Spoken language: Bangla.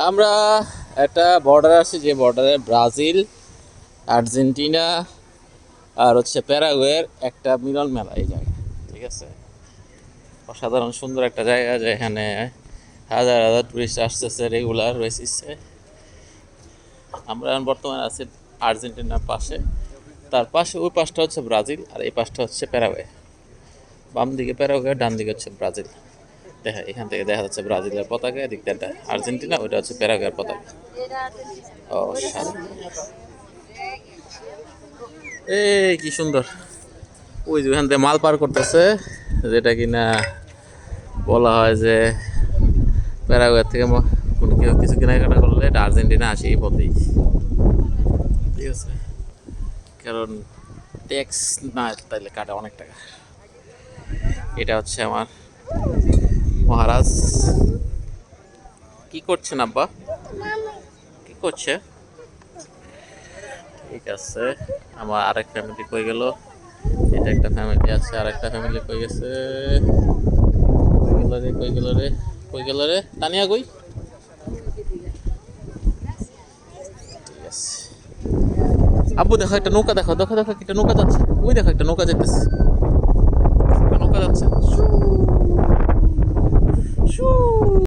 আমরা একটা বর্ডার আছে, যে বর্ডারে ব্রাজিল, আর্জেন্টিনা আর হচ্ছে প্যারাগুয়ের একটা মিলন মেলা এই জায়গায়। ঠিক আছে, অসাধারণ সুন্দর একটা জায়গা, যেখানে হাজার হাজার টুরিস্ট আসতেছে রেগুলার বেসিসে। আমরা এখন বর্তমানে আছি আর্জেন্টিনার পাশে, তার পাশে ওই পাশটা হচ্ছে ব্রাজিল আর এই পাশটা হচ্ছে প্যারাগুয়ে। বাম দিকে প্যারাগুয়ে, ডান দিকে হচ্ছে ব্রাজিল। দেখা, এখান থেকে দেখা যাচ্ছে ব্রাজিলের পতাকা, এদিক দিয়ে আর্জেন্টিনা, ওইটা হচ্ছে প্যারাগুয়ের পতাকা। ও এই কি সুন্দর! ওই যে ওখান থেকে মাল পার করতেছে, যেটা কিনা বলা হয় যে প্যারাগুয়ের থেকে কোনো কেউ কিছু কেনাকাটা করলে এটা আর্জেন্টিনা আসে এই পথেই। ঠিক আছে, কারণ ট্যাক্স না তাইলে কাটা অনেক টাকা। এটা হচ্ছে আমার মহারাজ। কি করছেন আব্বা? কি করছে? ঠিক আছে, আমার আরেক ফ্যামিলি কই গেল? এটা একটা ফ্যামিলি আছে, আরেকটা ফ্যামিলি কই গেছে? কই গেল রে, কই গেল রে, কই গেল রে? তানিয়া কই? ঠিক আছে, আব্বু দেখো একটা নৌকা, দেখো দেখো দেখো একটা নৌকা যাচ্ছে, ওই দেখো একটা নৌকা যেতেছে, একটা নৌকা যাচ্ছে।